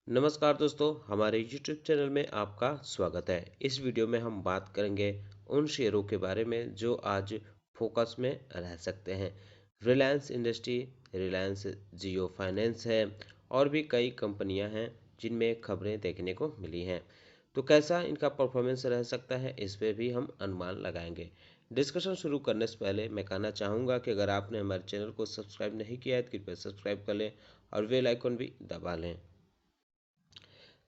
नमस्कार दोस्तों, हमारे YouTube चैनल में आपका स्वागत है। इस वीडियो में हम बात करेंगे उन शेयरों के बारे में जो आज फोकस में रह सकते हैं। रिलायंस इंडस्ट्री, रिलायंस जियो फाइनेंस है और भी कई कंपनियां हैं जिनमें खबरें देखने को मिली हैं। तो कैसा इनका परफॉर्मेंस रह सकता है, इस पे भी हम अनुमान लगाएंगे। डिस्कशन शुरू करने से पहले मैं कहना चाहूँगा कि अगर आपने हमारे चैनल को सब्सक्राइब नहीं किया है तो कृपया सब्सक्राइब कर लें और बेल आइकन भी दबा लें।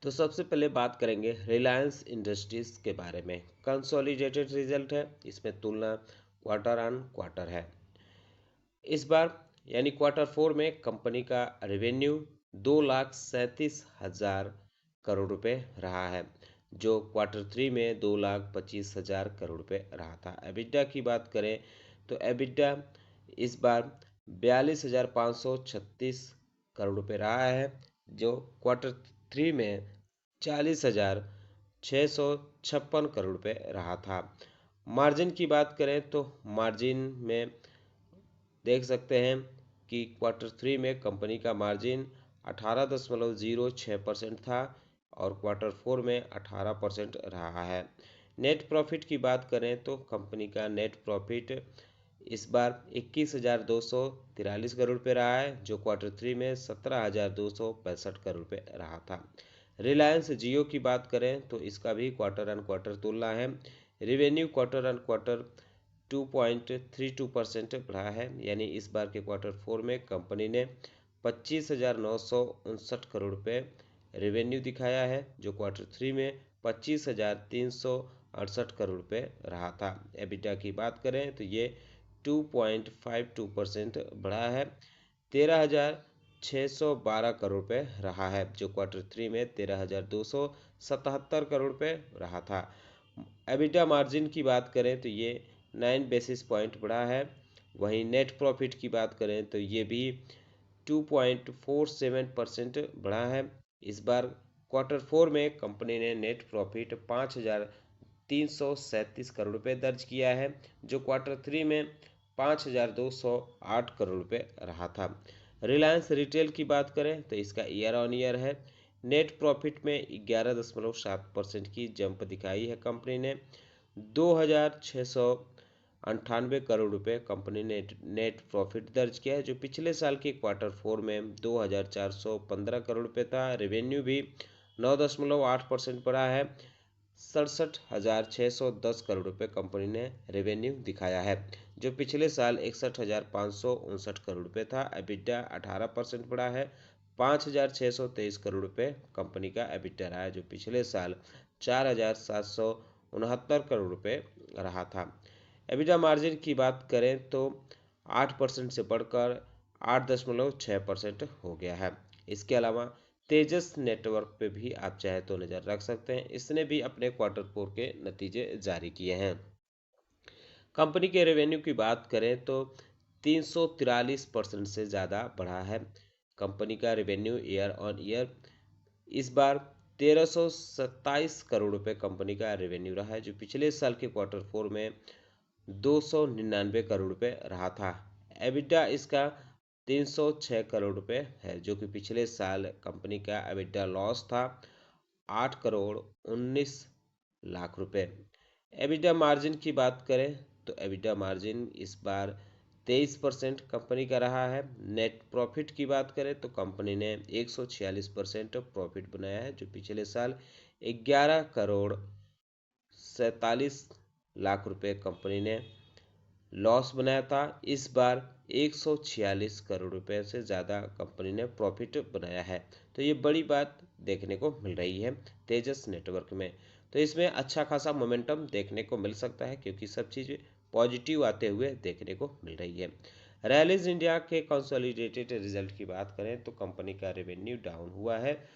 तो सबसे पहले बात करेंगे रिलायंस इंडस्ट्रीज के बारे में। कंसोलिडेटेड रिजल्ट है, इसमें तुलना क्वार्टर ऑन क्वार्टर है। इस बार यानी क्वार्टर 4 में कंपनी का रेवेन्यू 2,37,000 करोड़ रुपए रहा है, जो क्वार्टर 3 में 2,25,000 करोड़ रुपए रहा था। एबिटा की बात करें तो एबिटा इस बार 42,536 करोड़ रुपए रहा है, जो क्वार्टर 3 में 40,656 करोड़ रुपए रहा था। मार्जिन की बात करें तो मार्जिन में देख सकते हैं कि क्वार्टर 3 में कंपनी का मार्जिन 18.06% था और क्वार्टर 4 में 18% रहा है। नेट प्रॉफिट की बात करें तो कंपनी का नेट प्रॉफिट इस बार 21,243 करोड़ रुपये रहा है, जो क्वार्टर 3 में 17,265 करोड़ रुपये रहा था। रिलायंस जियो की बात करें तो इसका भी क्वार्टर ऑन क्वार्टर तुलना है। रेवेन्यू क्वार्टर ऑन क्वार्टर 2.32% बढ़ा है, यानी इस बार के क्वार्टर 4 में कंपनी ने 25,959 करोड़ रुपये रेवेन्यू दिखाया है, जो क्वार्टर 3 में 25,368 करोड़ रुपये रहा था। एबिटा की बात करें तो ये 2.52% बढ़ा है, 13,612 करोड़ रुपये रहा है, जो क्वार्टर 3 में 13,277 करोड़ रुपये रहा था। एबिटा मार्जिन की बात करें तो ये 9 बेसिस पॉइंट बढ़ा है। वहीं नेट प्रॉफिट की बात करें तो ये भी 2.47% बढ़ा है। इस बार क्वार्टर 4 में कंपनी ने नेट प्रॉफिट 5,337 करोड़ रुपये दर्ज किया है, जो क्वार्टर 3 में 5,208 करोड़ रुपये रहा था। रिलायंस रिटेल की बात करें तो इसका ईयर ऑन ईयर है। नेट प्रॉफिट में 11.7% की जंप दिखाई है। कंपनी ने 2,698 करोड़ रुपए कंपनी ने नेट प्रॉफिट दर्ज किया है, जो पिछले साल के क्वार्टर 4 में 2,415 करोड़ रुपए था। रेवेन्यू भी 9.8% बढ़ा है, 67,610 करोड़ रुपए कंपनी ने रेवेन्यू दिखाया है, जो पिछले साल 61,559 करोड़ रुपए था। एबिटा 18% बढ़ा है, 5,623 करोड़ रुपए कंपनी का एबिटा रहा है, जो पिछले साल 4,769 करोड़ रुपए रहा था। एबिटा मार्जिन की बात करें तो 8% से बढ़कर 8.6% हो गया है। इसके अलावा तेजस नेटवर्क पे भी आप चाहे तो नज़र रख सकते हैं, इसने भी अपने क्वार्टर 4 के नतीजे जारी किए हैं। कंपनी के रेवेन्यू की बात करें तो 343% से ज़्यादा बढ़ा है। कंपनी का रेवेन्यू ईयर ऑन ईयर इस बार 1,327 करोड़ रुपए कंपनी का रेवेन्यू रहा है, जो पिछले साल के क्वार्टर 4 में 299 करोड़ रुपए रहा था। एबिटा इसका 306 करोड़ रुपए है, जो कि पिछले साल कंपनी का एबिटा लॉस था 8 करोड़ 19 लाख रुपए। एबिटा मार्जिन की बात करें तो एबिटा मार्जिन इस बार 23% कंपनी का रहा है। नेट प्रॉफिट की बात करें तो कंपनी ने 146% प्रॉफिट बनाया है, जो पिछले साल 11 करोड़ 47 लाख रुपए कंपनी ने लॉस बनाया था। इस बार 146 करोड़ रुपए से ज़्यादा कंपनी ने प्रॉफिट बनाया है, तो ये बड़ी बात देखने को मिल रही है तेजस नेटवर्क में। तो इसमें अच्छा खासा मोमेंटम देखने को मिल सकता है, क्योंकि सब चीज़ें पॉजिटिव आते हुए देखने को मिल रही है। रैलीज इंडिया के कंसोलिडेटेड रिजल्ट की बात करें तो कंपनी का रेवेन्यू डाउन हुआ है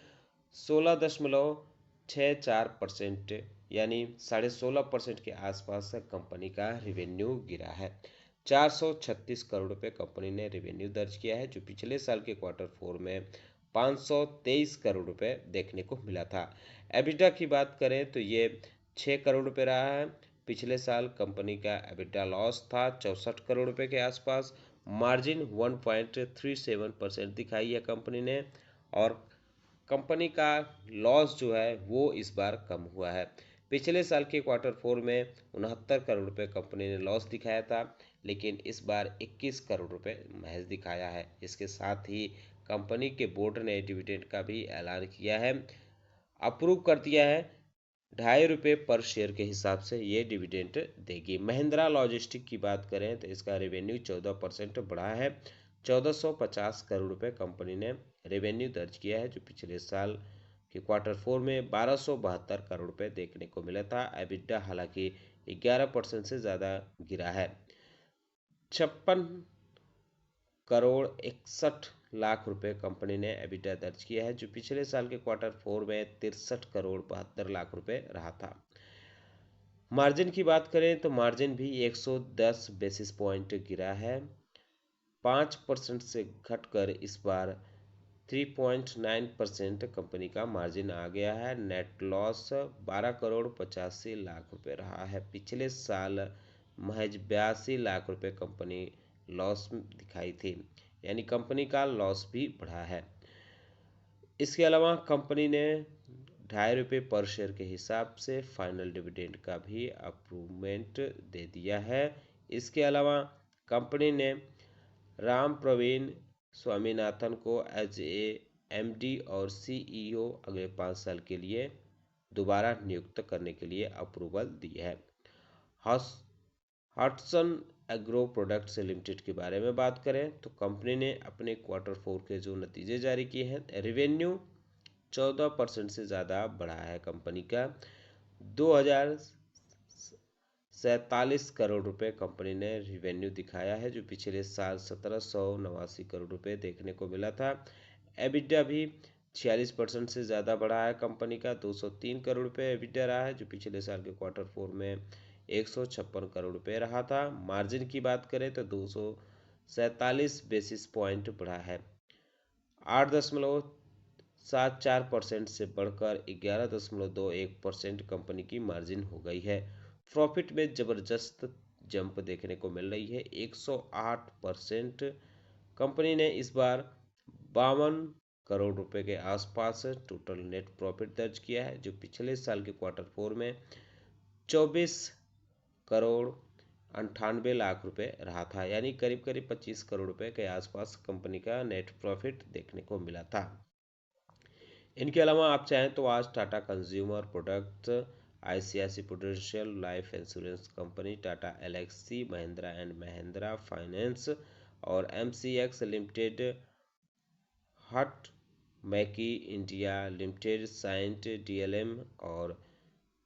16.64%, यानी 16.5% के आसपास कंपनी का रेवेन्यू गिरा है। 436 करोड़ रुपए कंपनी ने रेवेन्यू दर्ज किया है, जो पिछले साल के क्वार्टर 4 में 523 करोड़ रुपए देखने को मिला था। एबिटा की बात करें तो ये 6 करोड़ रुपए रहा है। पिछले साल कंपनी का एबिटा लॉस था 64 करोड़ रुपए के आसपास। मार्जिन 1.37% दिखाई है कंपनी ने, और कंपनी का लॉस जो है वो इस बार कम हुआ है। पिछले साल के क्वार्टर 4 में 69 करोड़ रुपए कंपनी ने लॉस दिखाया था, लेकिन इस बार 21 करोड़ रुपए महज दिखाया है। इसके साथ ही कंपनी के बोर्ड ने डिविडेंड का भी ऐलान किया है, अप्रूव कर दिया है। ₹2.5 पर शेयर के हिसाब से ये डिविडेंड देगी। महिंद्रा लॉजिस्टिक की बात करें तो इसका रेवेन्यू 14% बढ़ा है। 1450 करोड़ रुपए कंपनी ने रेवेन्यू दर्ज किया है, जो पिछले साल के क्वार्टर 4 में 1272 करोड़ रुपए देखने को मिला था। एबिटा हालांकि 11% से ज़्यादा गिरा है। 56 करोड़ 61 लाख रुपए कंपनी ने एबिटा दर्ज किया है, जो पिछले साल के क्वार्टर 4 में 63 करोड़ 72 लाख रुपए रहा था। मार्जिन की बात करें तो मार्जिन भी 110 बेसिस पॉइंट गिरा है। 5% से घटकर इस बार 3.9% कंपनी का मार्जिन आ गया है। नेट लॉस 12 करोड़ 85 लाख रुपए रहा है। पिछले साल महज 82 लाख रुपए कंपनी लॉस दिखाई थी, यानी कंपनी का लॉस भी बढ़ा है। इसके अलावा कंपनी ने ₹2.5 पर शेयर के हिसाब से फाइनल डिविडेंड का भी अप्रूवमेंट दे दिया है। इसके अलावा कंपनी ने राम प्रवीण स्वामीनाथन को एज ए एमडी और सीईओ अगले 5 साल के लिए दोबारा नियुक्त करने के लिए अप्रूवल दी है। हॉटसन एग्रो प्रोडक्ट्स लिमिटेड के बारे में बात करें तो कंपनी ने अपने क्वार्टर 4 के जो नतीजे जारी किए हैं, रेवेन्यू 14% से ज़्यादा बढ़ा है। कंपनी का 2047 करोड़ रुपए कंपनी ने रेवेन्यू दिखाया है, जो पिछले साल 1789 करोड़ रुपए देखने को मिला था। एबिटा भी 46% से ज़्यादा बढ़ा है। कंपनी का 203 करोड़ रुपए एबिटा रहा है, जो पिछले साल के क्वार्टर 4 में 156 करोड़ रुपए रहा था। मार्जिन की बात करें तो 247 बेसिस पॉइंट बढ़ा है। 8.74% से बढ़कर 11.21% कंपनी की मार्जिन हो गई है। प्रॉफिट में जबरदस्त जंप देखने को मिल रही है, 108%। कंपनी ने इस बार 52 करोड़ रुपए के आसपास टोटल नेट प्रॉफिट दर्ज किया है, जो पिछले साल के क्वार्टर 4 में 24 करोड़ 98 लाख रुपए रहा था, यानी करीब करीब 25 करोड़ रुपए के आसपास कंपनी का नेट प्रॉफिट देखने को मिला था। इनके अलावा आप चाहें तो आज Tata consumer products, ICICI prudential life insurance company, Tata Elxsi, Mahindra and Mahindra finance और एमसीएक्स लिमिटेड, हट मैकी इंडिया लिमिटेड, साइंट डीएलएम और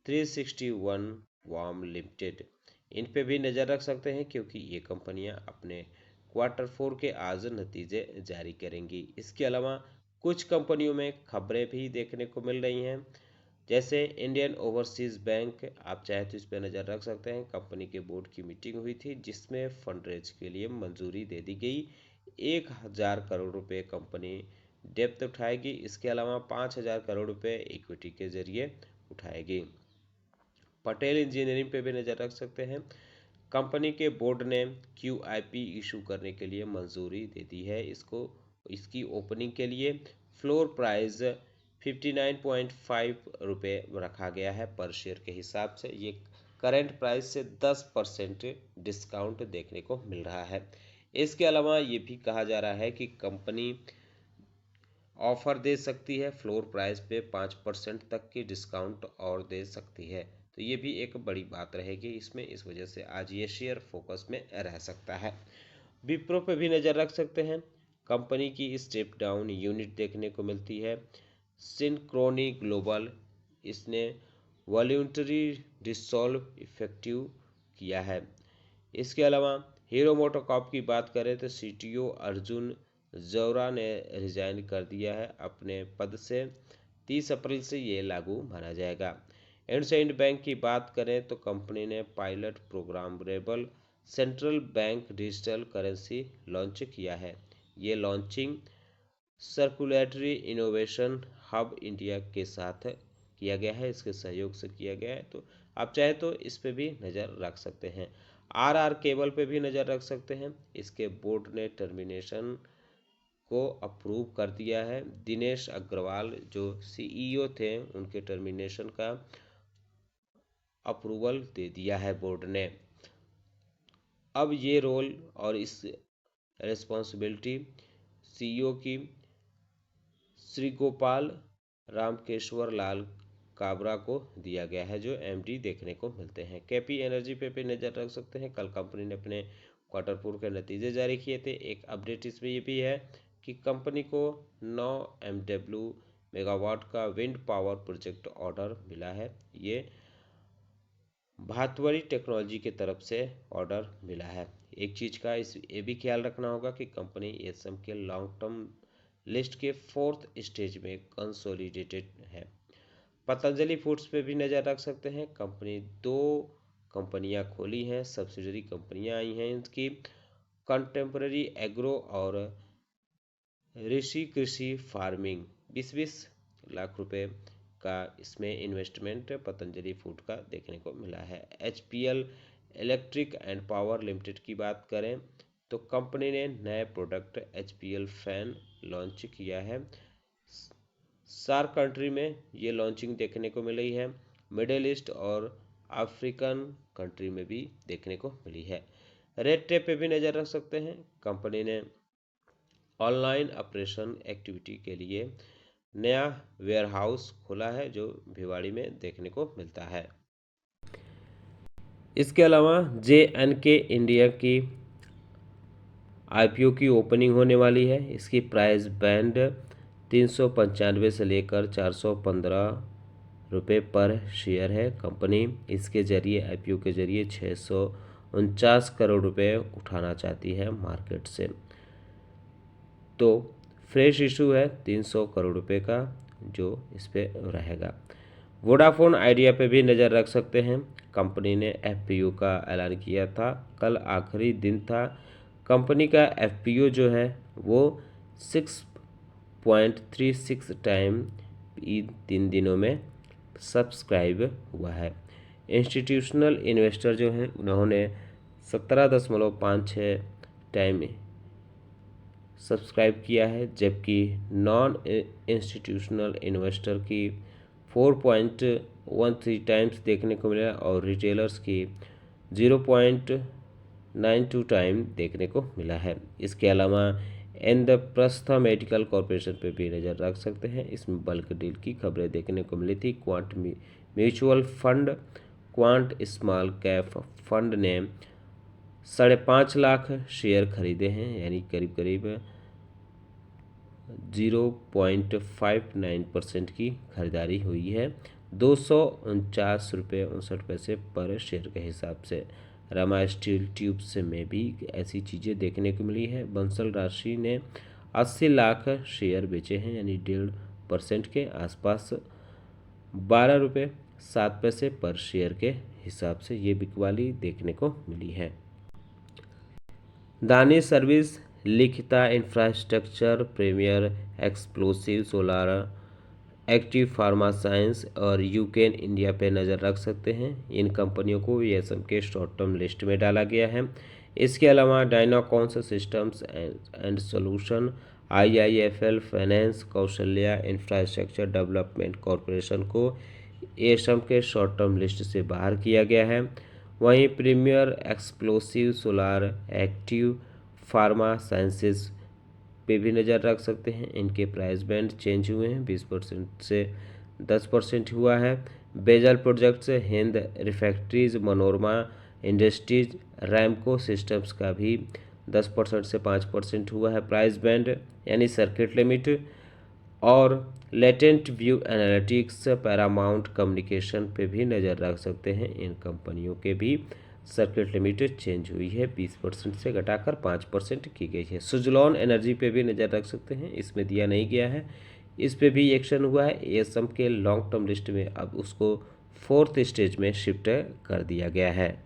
361 वार्म लिमिटेड, इन पे भी नज़र रख सकते हैं, क्योंकि ये कंपनियां अपने क्वार्टर 4 के आज नतीजे जारी करेंगी। इसके अलावा कुछ कंपनियों में खबरें भी देखने को मिल रही हैं, जैसे इंडियन ओवरसीज़ बैंक, आप चाहे तो इस पर नज़र रख सकते हैं। कंपनी के बोर्ड की मीटिंग हुई थी, जिसमें फंड रेज के लिए मंजूरी दे दी गई। 1000 करोड़ रुपए कंपनी डेप्थ उठाएगी। इसके अलावा 5000 करोड़ रुपए इक्विटी के जरिए उठाएगी। पटेल इंजीनियरिंग पे भी नज़र रख सकते हैं। कंपनी के बोर्ड ने QIP इशू करने के लिए मंजूरी दे दी है। इसकी ओपनिंग के लिए फ्लोर प्राइस 59.5 रुपये रखा गया है पर शेयर के हिसाब से। ये करंट प्राइस से 10% डिस्काउंट देखने को मिल रहा है। इसके अलावा ये भी कहा जा रहा है कि कंपनी ऑफर दे सकती है, फ्लोर प्राइस पे 5% तक की डिस्काउंट और दे सकती है, तो ये भी एक बड़ी बात रहेगी इसमें। इस वजह से आज ये शेयर फोकस में रह सकता है। विप्रो पे भी नज़र रख सकते हैं। कंपनी की स्टेप डाउन यूनिट देखने को मिलती है, सिंक्रोनी ग्लोबल, इसने वॉल्यूंटरी डिसॉल्व इफेक्टिव किया है। इसके अलावा हीरो मोटोकॉर्प की बात करें तो CTO अर्जुन जौरा ने रिजाइन कर दिया है अपने पद से। 30 अप्रैल से ये लागू माना जाएगा। इंडसइंड बैंक की बात करें तो कंपनी ने pilot programmable central bank digital currency launch किया है। ये launching circulatory innovation hub India के साथ किया गया है, इसके सहयोग से किया गया है, तो आप चाहे तो इस पे भी नज़र रख सकते हैं। RR केबल पे भी नज़र रख सकते हैं। इसके बोर्ड ने टर्मिनेशन को अप्रूव कर दिया है। दिनेश अग्रवाल जो सीईओ थे उनके टर्मिनेशन का अप्रूवल दे दिया है बोर्ड ने। अब ये रोल और इस रिस्पॉन्सिबिलिटी सीईओ की श्री गोपाल रामकेश्वर लाल काबरा को दिया गया है, जो एमडी देखने को मिलते हैं। केपी एनर्जी पे भी नजर रख सकते हैं। कल कंपनी ने अपने क्वार्टर फोर के नतीजे जारी किए थे। एक अपडेट इसमें ये भी है कि कंपनी को 9 MW मेगावाट का विंड पावर प्रोजेक्ट ऑर्डर मिला है। ये भातवरी टेक्नोलॉजी की तरफ से ऑर्डर मिला है। एक चीज का ये भी ख्याल रखना होगा कि कंपनी एसएम के लॉन्ग टर्म लिस्ट के 4th स्टेज में कंसोलिडेटेड है। पतंजलि फूड्स पे भी नजर रख सकते हैं। कंपनी 2 कंपनियां खोली हैं, सब्सिडरी कंपनियां आई हैं इसकी, कंटेम्पररी एग्रो और ऋषि कृषि फार्मिंग। 20-20 लाख रुपए का इसमें इन्वेस्टमेंट पतंजलि फूड का देखने को मिला है। HPL electric and power limited की बात करें तो कंपनी ने नए प्रोडक्ट एचपीएल फैन लॉन्च किया है। सार्क कंट्री में ये लॉन्चिंग देखने को मिली है। मिडिल ईस्ट और अफ्रीकन कंट्री में भी देखने को मिली है। रेड टेप पे भी नज़र रख सकते हैं। कंपनी ने ऑनलाइन ऑपरेशन एक्टिविटी के लिए नया वेयरहाउस खोला है, जो भिवाड़ी में देखने को मिलता है। इसके अलावा JNK इंडिया की आईपीओ की ओपनिंग होने वाली है। इसकी प्राइस बैंड 395 से लेकर 415 रुपये पर शेयर है। कंपनी इसके जरिए आईपीओ के जरिए 649 करोड़ रुपए उठाना चाहती है मार्केट से। तो फ्रेश इशू है 300 करोड़ रुपए का, जो इस पे रहेगा। वोडाफोन आइडिया पे भी नज़र रख सकते हैं। कंपनी ने एफपीओ का ऐलान किया था। कल आखिरी दिन था। कंपनी का एफपीओ जो है वो 6.36 टाइम 3 दिनों में सब्सक्राइब हुआ है। इंस्टीट्यूशनल इन्वेस्टर जो हैं उन्होंने 17.56 टाइम सब्सक्राइब किया है, जबकि नॉन इंस्टीट्यूशनल इन्वेस्टर की 4.13 टाइम्स देखने को मिला और रिटेलर्स की 0.92 टाइम देखने को मिला है। इसके अलावा इंद्रप्रस्थ मेडिकल कॉरपोरेशन पे भी नज़र रख सकते हैं। इसमें बल्क डील की खबरें देखने को मिली थी। Quant mutual fund quant small cap fund ने 5.5 लाख शेयर खरीदे हैं, यानी करीब करीब 0.59% की खरीदारी हुई है। 249.59 रुपये पर शेयर के हिसाब से। रमा स्टील ट्यूब्स में भी ऐसी चीज़ें देखने को मिली है। बंसल राशि ने 80 लाख शेयर बेचे हैं, यानी 1.5% के आसपास 12.07 रुपये पर शेयर के हिसाब से ये बिकवाली देखने को मिली है। दानी service, Likhitha infrastructure, premier explosive solar, active pharma science और यूकेन इंडिया पे नज़र रख सकते हैं। इन कंपनियों को एसएम के शॉर्ट टर्म लिस्ट में डाला गया है। इसके अलावा Dynacons systems and solution, IIFL finance, Kaushalya infrastructure development corporation को एसएम के शॉर्ट टर्म लिस्ट से बाहर किया गया है। वहीं premier explosive solar, active pharma sciences पे भी नज़र रख सकते हैं। इनके प्राइस बैंड चेंज हुए हैं, 20% से 10% हुआ है। Bajel projects, Hind refractories, Manorama industries, Ramco systems का भी 10% से 5% हुआ है प्राइस बैंड, यानी सर्किट लिमिट। और latent view analytics, paramount communication पे भी नज़र रख सकते हैं। इन कंपनियों के भी सर्किट लिमिट चेंज हुई है, 20% से घटाकर 5% की गई है। सुजलॉन एनर्जी पे भी नज़र रख सकते हैं, इसमें दिया नहीं गया है। इस पे भी एक्शन हुआ है। एसएम के लॉन्ग टर्म लिस्ट में अब उसको 4th स्टेज में शिफ्ट कर दिया गया है।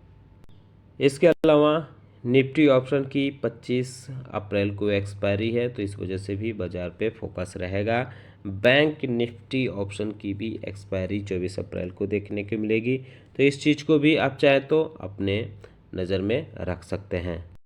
इसके अलावा निफ्टी ऑप्शन की 25 अप्रैल को एक्सपायरी है, तो इस वजह से भी बाजार पे फोकस रहेगा। बैंक निफ्टी ऑप्शन की भी एक्सपायरी 24 अप्रैल को देखने को मिलेगी, तो इस चीज़ को भी आप चाहे तो अपने नज़र में रख सकते हैं।